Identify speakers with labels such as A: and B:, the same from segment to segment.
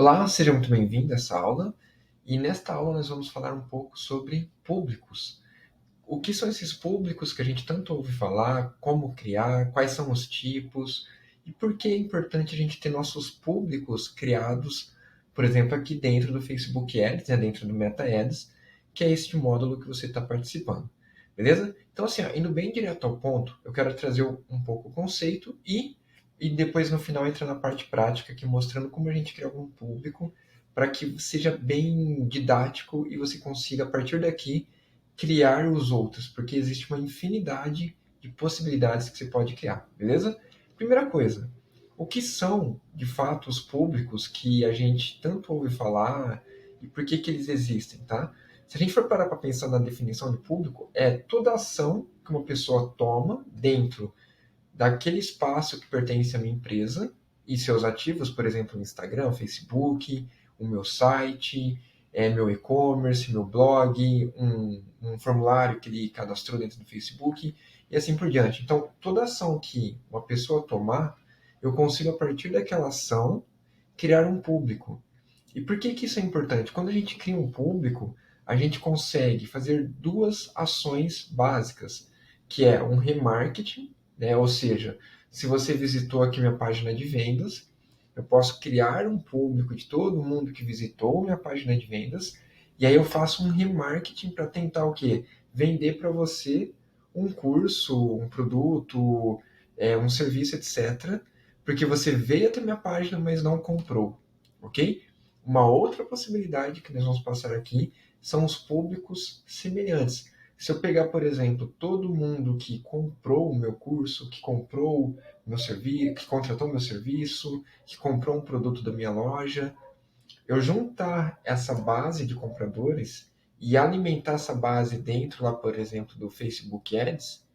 A: Olá, seja muito bem-vindo a essa aula. E nesta aula nós vamos falar um pouco sobre públicos. O que são esses públicos que a gente tanto ouve falar, como criar, quais são os tipos e por que é importante a gente ter nossos públicos criados, por exemplo, aqui dentro do Facebook Ads, dentro do Meta Ads, que é este módulo que você está participando. Beleza? Então, assim, indo bem direto ao ponto, eu quero trazer um pouco o conceito e depois no final entra na parte prática, aqui mostrando como a gente cria algum público para que seja bem didático e você consiga, a partir daqui, criar os outros, porque existe uma infinidade de possibilidades que você pode criar, beleza? Primeira coisa, o que são, de fato, os públicos que a gente tanto ouve falar e por que que eles existem, tá? Se a gente for parar para pensar na definição de público, é toda ação que uma pessoa toma dentro daquele espaço que pertence à minha empresa e seus ativos, por exemplo, o Instagram, o Facebook, o meu site, meu e-commerce, meu blog, um formulário que ele cadastrou dentro do Facebook e assim por diante. Então, toda ação que uma pessoa tomar, eu consigo, a partir daquela ação, criar um público. E por que que isso é importante? Quando a gente cria um público, a gente consegue fazer duas ações básicas, que é um remarketing, né? Ou seja, se você visitou aqui minha página de vendas, eu posso criar um público de todo mundo que visitou minha página de vendas, e aí eu faço um remarketing para tentar o quê? Vender para você um curso, um produto, um serviço, etc. Porque você veio até minha página, mas não comprou, ok? Uma outra possibilidade que nós vamos passar aqui são os públicos semelhantes. Se eu pegar, por exemplo, todo mundo que comprou o meu curso, que comprou o meu serviço, que contratou meu serviço, que comprou um produto da minha loja, eu juntar essa base de compradores e alimentar essa base dentro lá, por exemplo, do Facebook Ads,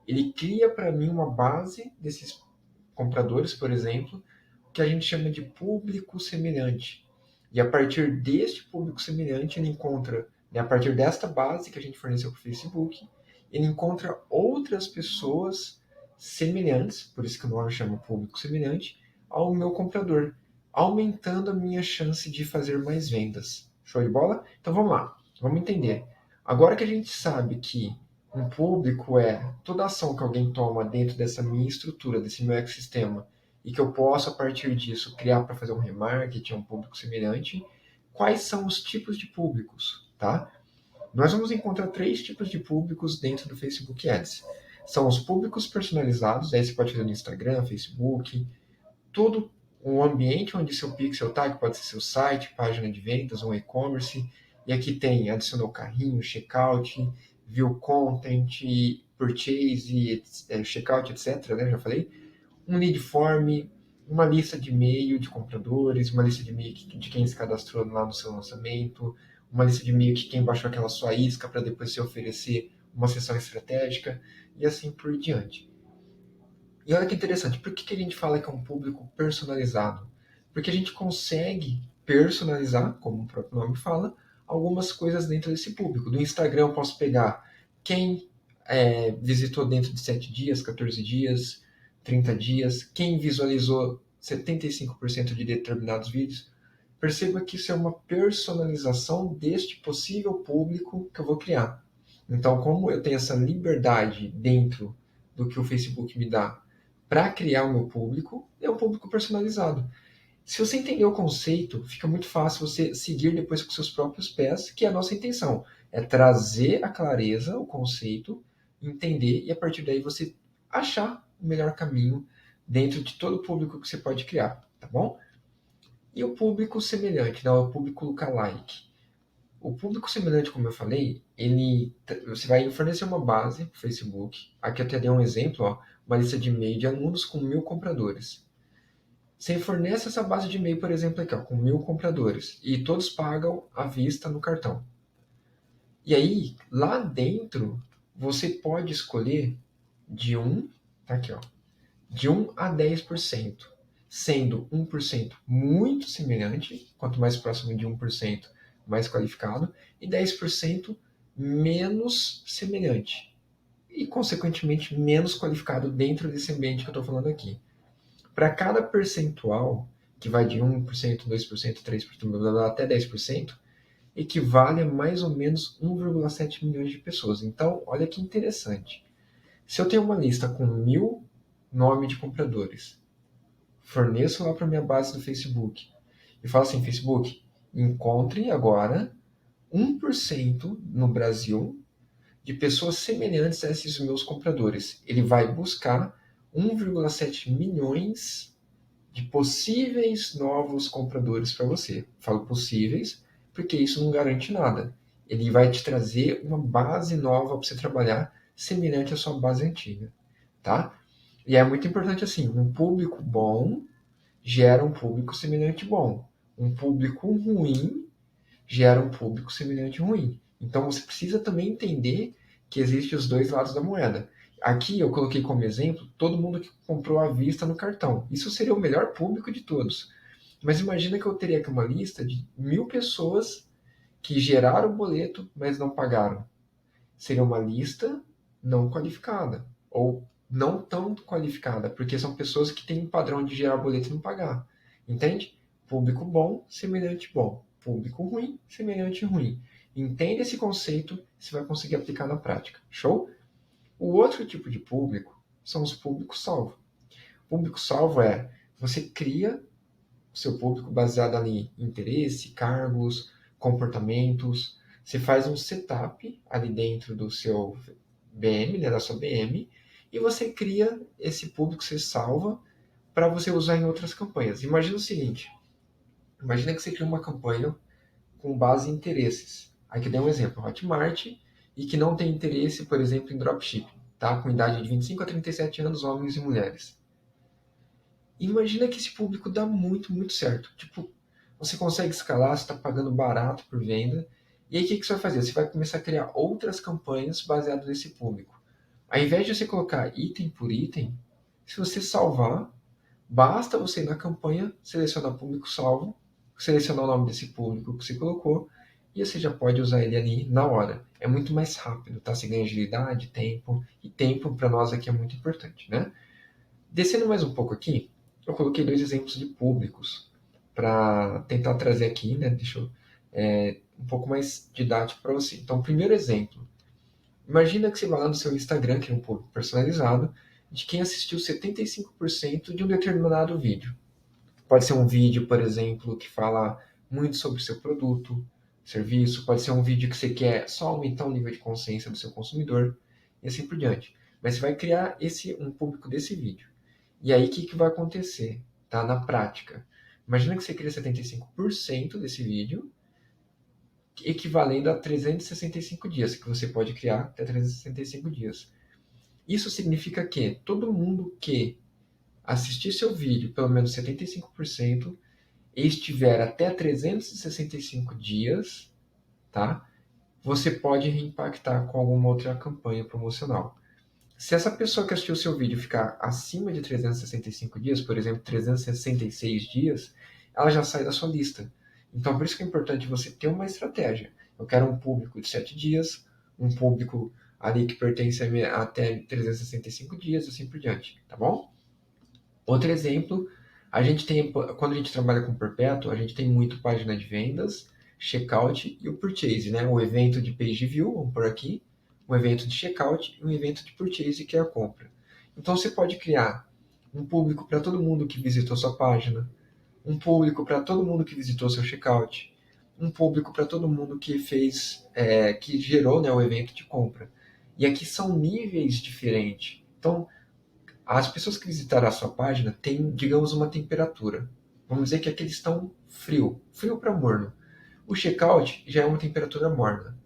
A: ele cria para mim uma base desses compradores, por exemplo, que a gente chama de público semelhante. E a partir deste público semelhante, ele encontra, né, a partir desta base que a gente forneceu para o Facebook, ele encontra outras pessoas semelhantes, por isso que o nome chama público semelhante, ao meu comprador, aumentando a minha chance de fazer mais vendas. Show de bola? Então vamos lá, vamos entender. Agora que a gente sabe que um público é toda ação que alguém toma dentro dessa minha estrutura, desse meu ecossistema, e que eu posso, a partir disso, criar para fazer um remarketing, um público semelhante, quais são os tipos de públicos, tá? Nós vamos encontrar três tipos de públicos dentro do Facebook Ads. São os públicos personalizados, aí você pode fazer no Instagram, Facebook, todo o ambiente onde seu pixel está, que pode ser seu site, página de vendas, um e-commerce, e aqui tem adicionou carrinho, checkout, view content, purchase, checkout, etc. Né? Já falei um lead form, uma lista de e-mail de compradores, uma lista de e-mail de quem se cadastrou lá no seu lançamento, uma lista de e-mail de quem baixou aquela sua isca para depois se oferecer uma sessão estratégica e assim por diante. E olha que interessante, por que a gente fala que é um público personalizado? Porque a gente consegue personalizar, como o próprio nome fala, algumas coisas dentro desse público. Do Instagram eu posso pegar quem visitou dentro de 7 dias, 14 dias, 30 dias, quem visualizou 75% de determinados vídeos. Perceba que isso é uma personalização deste possível público que eu vou criar. Então, como eu tenho essa liberdade dentro do que o Facebook me dá para criar o meu público, é um público personalizado. Se você entender o conceito, fica muito fácil você seguir depois com seus próprios pés, que é a nossa intenção. É trazer a clareza, o conceito, entender e a partir daí você achar o melhor caminho dentro de todo o público que você pode criar, tá bom? E o público semelhante, né? O público lookalike. O público semelhante, como eu falei, você vai fornecer uma base para o Facebook. Aqui eu até dei um exemplo, ó, uma lista de e-mail de alunos com 1.000 compradores. Você fornece essa base de e-mail, por exemplo, aqui, ó, com 1.000 compradores, e todos pagam à vista no cartão. E aí, lá dentro, você pode escolher de tá aqui, ó, de 1 a 10%, sendo 1% muito semelhante, quanto mais próximo de 1%, mais qualificado, e 10% menos semelhante, e, consequentemente, menos qualificado dentro desse ambiente que eu estou falando aqui. Para cada percentual que vai de 1%, 2%, 3%, blá, blá, blá, até 10%, equivale a mais ou menos 1,7 milhões de pessoas. Então, olha que interessante. Se eu tenho uma lista com 1.000 nomes de compradores, forneço lá para minha base do Facebook e falo assim, Facebook, encontre agora 1% no Brasil de pessoas semelhantes a esses meus compradores. Ele vai buscar 1,7 milhões de possíveis novos compradores para você. Falo possíveis porque isso não garante nada. Ele vai te trazer uma base nova para você trabalhar semelhante à sua base antiga, tá? E é muito importante assim, um público bom gera um público semelhante bom. Um público ruim gera um público semelhante ruim. Então você precisa também entender que existem os dois lados da moeda. Aqui eu coloquei como exemplo todo mundo que comprou à vista no cartão. Isso seria o melhor público de todos. Mas imagina que eu teria aqui uma lista de 1.000 pessoas que geraram o boleto, mas não pagaram. Seria uma lista não qualificada. Ou não tão qualificada, porque são pessoas que têm um padrão de gerar boleto e não pagar. Entende? Público bom, semelhante bom. Público ruim, semelhante ruim. Entende esse conceito, você vai conseguir aplicar na prática. Show? O outro tipo de público são os públicos salvo. Público salvo é você cria o seu público baseado ali em interesse, cargos, comportamentos. Você faz um setup ali dentro do seu BM, né, da sua BM, e você cria esse público, você salva para você usar em outras campanhas. Imagina o seguinte, imagina que você cria uma campanha com base em interesses. Aqui dei um exemplo, Hotmart, e que não tem interesse, por exemplo, em dropshipping, tá? Com idade de 25 a 37 anos, homens e mulheres. Imagina que esse público dá muito, muito certo. Tipo, você consegue escalar, você está pagando barato por venda, e aí o que você vai fazer? Você vai começar a criar outras campanhas baseadas nesse público. Ao invés de você colocar item por item, se você salvar, basta você ir na campanha, selecionar público salvo, selecionar o nome desse público que você colocou, e você já pode usar ele ali na hora. É muito mais rápido, tá? Você ganha agilidade, tempo, e tempo para nós aqui é muito importante, né? Descendo mais um pouco aqui, eu coloquei dois exemplos de públicos para tentar trazer aqui, né? Deixa eu, um pouco mais didático para você. Então, primeiro exemplo. Imagina que você vai lá no seu Instagram, que é um público personalizado, de quem assistiu 75% de um determinado vídeo. Pode ser um vídeo, por exemplo, que fala muito sobre o seu produto, serviço, pode ser um vídeo que você quer só aumentar o nível de consciência do seu consumidor, e assim por diante. Mas você vai criar um público desse vídeo. E aí, o que vai acontecer? Tá? Na prática. Imagina que você cria 75% desse vídeo, equivalendo a 365 dias, que você pode criar até 365 dias. Isso significa que todo mundo que assistir seu vídeo, pelo menos 75%, e estiver até 365 dias, tá? Você pode reimpactar com alguma outra campanha promocional. Se essa pessoa que assistiu o seu vídeo ficar acima de 365 dias, por exemplo, 366 dias, ela já sai da sua lista. Então, por isso que é importante você ter uma estratégia. Eu quero um público de 7 dias, um público ali que pertence a até 365 dias, assim por diante, tá bom? Outro exemplo, a gente tem, quando a gente trabalha com perpétuo, a gente tem muito página de vendas, checkout e o purchase, né? O evento de page view, vamos por aqui, um evento de checkout e um evento de purchase, que é a compra. Então você pode criar um público para todo mundo que visitou sua página, um público para todo mundo que visitou seu checkout, um público para todo mundo que fez, que gerou, né, o evento de compra. E aqui são níveis diferentes. Então, as pessoas que visitaram a sua página têm, digamos, uma temperatura. Vamos dizer que aqui eles estão frio para morno. O checkout já é uma temperatura morna.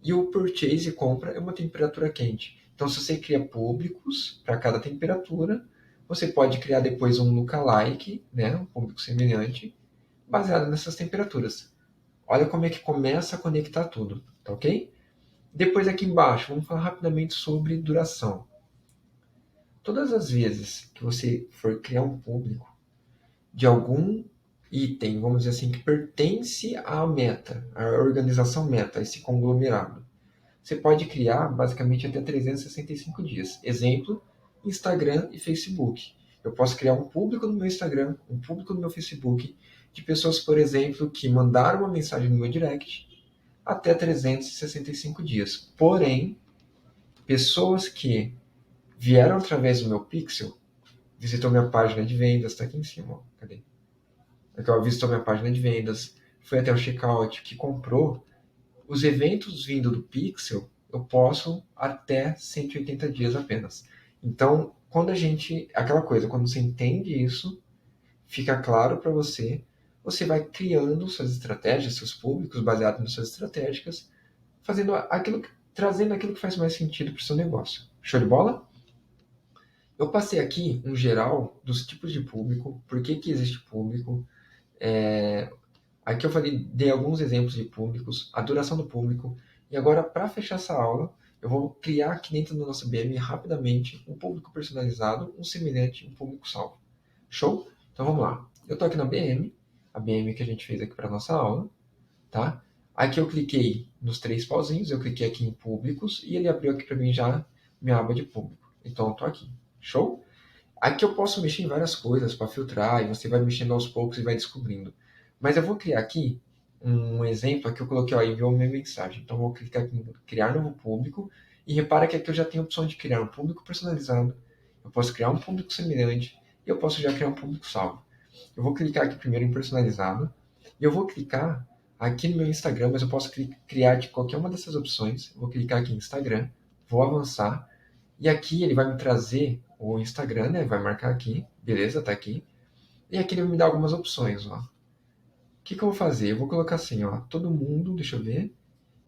A: E o purchase e compra é uma temperatura quente. Então, se você cria públicos para cada temperatura, você pode criar depois um lookalike, né, um público semelhante, baseado nessas temperaturas. Olha como é que começa a conectar tudo, tá ok? Depois aqui embaixo, vamos falar rapidamente sobre duração. Todas as vezes que você for criar um público de algum item, vamos dizer assim, que pertence à meta, à organização meta, a esse conglomerado, você pode criar basicamente até 365 dias. Exemplo, Instagram e Facebook. Eu posso criar um público no meu Instagram, um público no meu Facebook, de pessoas, por exemplo, que mandaram uma mensagem no meu direct até 365 dias. Porém, pessoas que vieram através do meu pixel, visitou minha página de vendas, está aqui em cima, ó. Cadê? Aqui, ó, visitou minha página de vendas, foi até o checkout, que comprou, os eventos vindo do pixel, eu posso até 180 dias apenas. Então, quando a gente, aquela coisa, quando você entende isso, fica claro para você, você vai criando suas estratégias, seus públicos, baseado nas suas estratégias, fazendo aquilo, trazendo aquilo que faz mais sentido para o seu negócio. Show de bola? Eu passei aqui um geral dos tipos de público, por que existe público. Aqui eu falei, dei alguns exemplos de públicos, a duração do público. E agora, para fechar essa aula, eu vou criar aqui dentro do nosso BM rapidamente um público personalizado, um semelhante, um público salvo. Show? Então vamos lá. Eu estou aqui na BM, a BM que a gente fez aqui para nossa aula, tá? Aqui eu cliquei nos 3 pauzinhos, eu cliquei aqui em públicos e ele abriu aqui para mim já minha aba de público. Então eu estou aqui. Show? Aqui eu posso mexer em várias coisas para filtrar e você vai mexendo aos poucos e vai descobrindo. Mas eu vou criar aqui um exemplo, aqui eu coloquei, ó, enviou uma mensagem. Então eu vou clicar aqui em criar novo público e repara que aqui eu já tenho a opção de criar um público personalizado, eu posso criar um público semelhante e eu posso já criar um público salvo. Eu vou clicar aqui primeiro em personalizado e eu vou clicar aqui no meu Instagram, mas eu posso criar de qualquer uma dessas opções. Eu vou clicar aqui em Instagram, vou avançar e aqui ele vai me trazer o Instagram, né? Vai marcar aqui, beleza, tá aqui. E aqui ele vai me dar algumas opções, ó. O que eu vou fazer? Eu vou colocar assim, ó, todo mundo, deixa eu ver,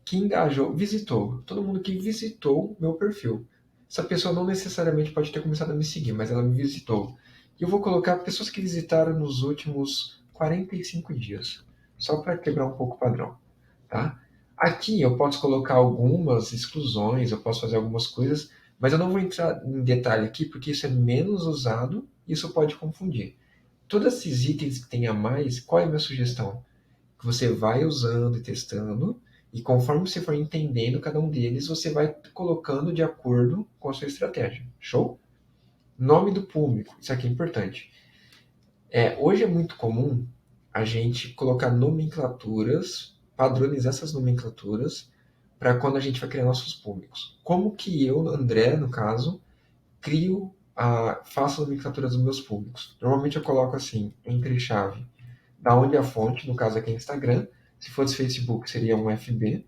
A: que engajou, visitou, todo mundo que visitou meu perfil. Essa pessoa não necessariamente pode ter começado a me seguir, mas ela me visitou. E eu vou colocar pessoas que visitaram nos últimos 45 dias, só para quebrar um pouco o padrão, tá? Aqui eu posso colocar algumas exclusões, eu posso fazer algumas coisas, mas eu não vou entrar em detalhe aqui porque isso é menos usado e isso pode confundir. Todos esses itens que tem a mais, qual é a minha sugestão? Que você vai usando e testando, e conforme você for entendendo cada um deles, você vai colocando de acordo com a sua estratégia. Show? Nome do público, isso aqui é importante. Hoje é muito comum a gente colocar nomenclaturas, padronizar essas nomenclaturas para quando a gente vai criar nossos públicos. Como que eu, André, no caso, faço a nomenclatura dos meus públicos? Normalmente eu coloco assim, entre chave, da onde é a fonte, no caso aqui é Instagram. Se fosse Facebook, seria um FB,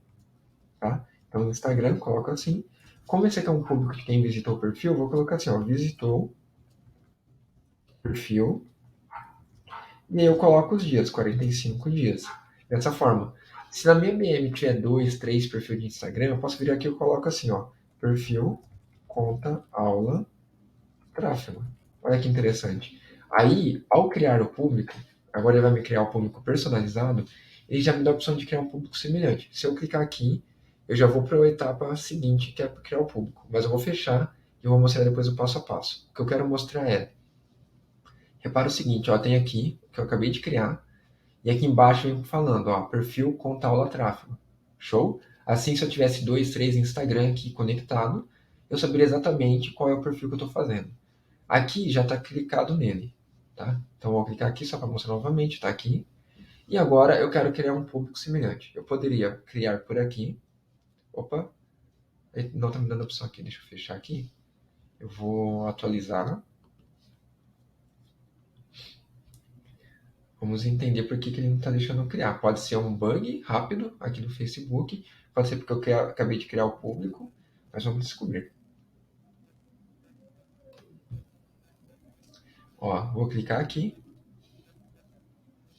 A: tá? Então, no Instagram, coloco assim. Como esse aqui é um público de quem visitou o perfil, eu vou colocar assim, ó, visitou o perfil, e aí eu coloco os dias, 45 dias. Dessa forma, se na minha BM tiver 2, 3 perfis de Instagram, eu posso vir aqui e eu coloco assim, ó, perfil, conta, aula, tráfego. Olha que interessante. Aí, ao criar o público, agora ele vai me criar o público personalizado, ele já me dá a opção de criar um público semelhante. Se eu clicar aqui, eu já vou para a etapa seguinte, que é criar o público. Mas eu vou fechar e eu vou mostrar depois o passo a passo. O que eu quero mostrar é, repara o seguinte, ó, tem aqui, que eu acabei de criar, e aqui embaixo vem falando, ó, perfil, conta, aula, tráfego. Show? Assim, se eu tivesse 2, 3 Instagram aqui conectado, eu saberia exatamente qual é o perfil que eu estou fazendo. Aqui já está clicado nele, tá? Então eu vou clicar aqui só para mostrar novamente, está aqui. E agora eu quero criar um público semelhante. Eu poderia criar por aqui. Opa, não está me dando opção aqui, deixa eu fechar aqui. Eu vou atualizar. Vamos entender por que ele não está deixando eu criar. Pode ser um bug rápido aqui do Facebook, pode ser porque eu acabei de criar o público, mas vamos descobrir. Ó, vou clicar aqui.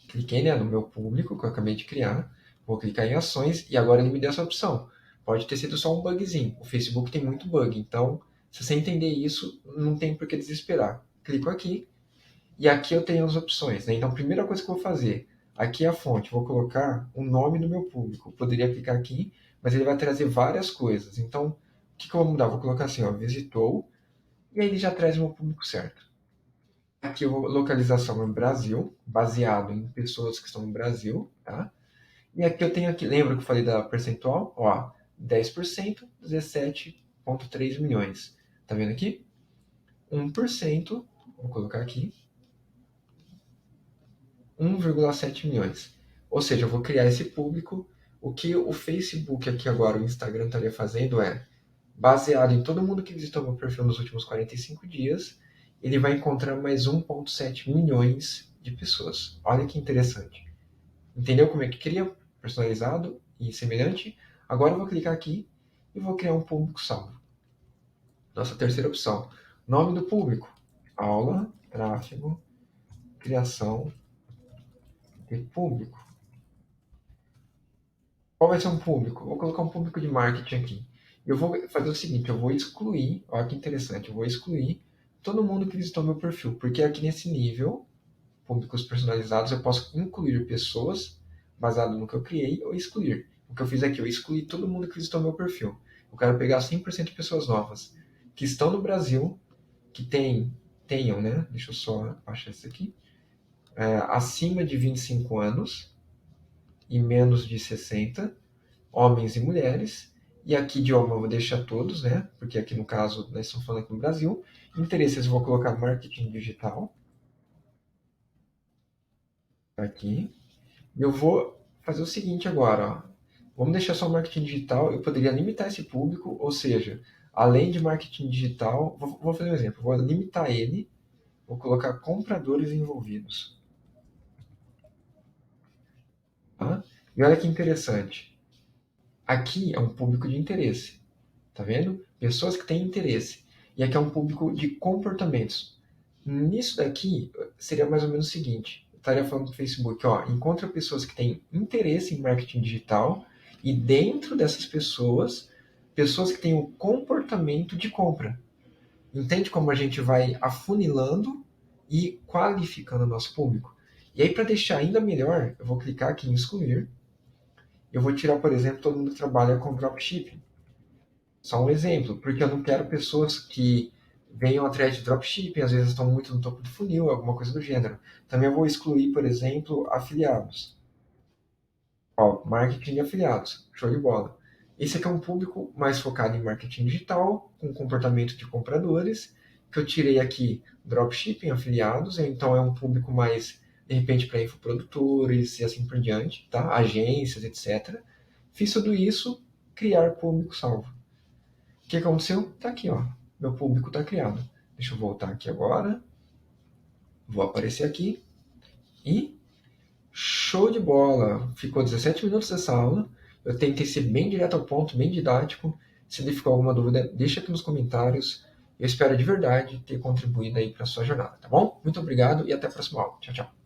A: Cliquei, né, no meu público que eu acabei de criar. Vou clicar em ações e agora ele me deu essa opção. Pode ter sido só um bugzinho. O Facebook tem muito bug, então se você entender isso, não tem por que desesperar. Clico aqui e aqui eu tenho as opções, né? Então, a primeira coisa que eu vou fazer, aqui é a fonte, vou colocar o nome do meu público. Eu poderia clicar aqui, mas ele vai trazer várias coisas. Então, o que eu vou mudar? Vou colocar assim, ó, visitou, e aí ele já traz o meu público certo. Aqui a localização é Brasil, baseado em pessoas que estão no Brasil, tá? E aqui eu tenho aqui, lembra que eu falei da percentual? Ó, 10%, 17,3 milhões. Tá vendo aqui? 1%, Vou colocar aqui 1,7 milhões. Ou seja, eu vou criar esse público. O que o Facebook aqui agora, o Instagram estaria fazendo é, baseado em todo mundo que visitou meu perfil nos últimos 45 dias, ele vai encontrar mais 1,7 milhões de pessoas. Olha que interessante. Entendeu como é que cria? Personalizado e semelhante. Agora eu vou clicar aqui e vou criar um público salvo. Nossa terceira opção. Nome do público. Aula, tráfego, criação de público. Qual vai ser um público? Vou colocar um público de marketing aqui. Eu vou fazer o seguinte, eu vou excluir, olha que interessante, eu vou excluir todo mundo que visitou meu perfil, porque aqui nesse nível, públicos personalizados, eu posso incluir pessoas baseado no que eu criei ou excluir. O que eu fiz aqui, eu excluí todo mundo que visitou meu perfil. Eu quero pegar 100% de pessoas novas que estão no Brasil, que tenham, né? Deixa eu só baixar isso aqui. Acima de 25 anos e menos de 60, homens e mulheres. E aqui idioma eu vou deixar todos, né? Porque aqui no caso nós estamos falando aqui no Brasil. Interesses eu vou colocar marketing digital. Tá aqui. E eu vou fazer o seguinte agora, ó. Vamos deixar só o marketing digital. Eu poderia limitar esse público, ou seja, além de marketing digital, vou fazer um exemplo. Vou limitar ele, vou colocar compradores envolvidos. Tá? E olha que interessante. Aqui é um público de interesse. Tá vendo? Pessoas que têm interesse. E aqui é um público de comportamentos. Nisso daqui, seria mais ou menos o seguinte. Eu estaria falando para o Facebook, ó, encontra pessoas que têm interesse em marketing digital e dentro dessas pessoas, pessoas que têm o comportamento de compra. Entende como a gente vai afunilando e qualificando o nosso público? E aí, para deixar ainda melhor, eu vou clicar aqui em excluir. Eu vou tirar, por exemplo, todo mundo que trabalha com dropshipping. Só um exemplo, porque eu não quero pessoas que venham atrás de dropshipping, às vezes estão muito no topo do funil, alguma coisa do gênero. Também eu vou excluir, por exemplo, afiliados. Ó, marketing de afiliados, show de bola. Esse aqui é um público mais focado em marketing digital, com comportamento de compradores, que eu tirei aqui dropshipping, afiliados, então é um público mais, de repente, para infoprodutores e assim por diante, tá? Agências, etc. Fiz tudo isso, criar público salvo. O que aconteceu? Tá aqui, ó. Meu público está criado. Deixa eu voltar aqui agora. Vou aparecer aqui. E show de bola! Ficou 17 minutos dessa aula. Eu tentei ser bem direto ao ponto, bem didático. Se lhe ficou alguma dúvida, deixa aqui nos comentários. Eu espero de verdade ter contribuído aí para a sua jornada, tá bom? Muito obrigado e até a próxima aula. Tchau, tchau.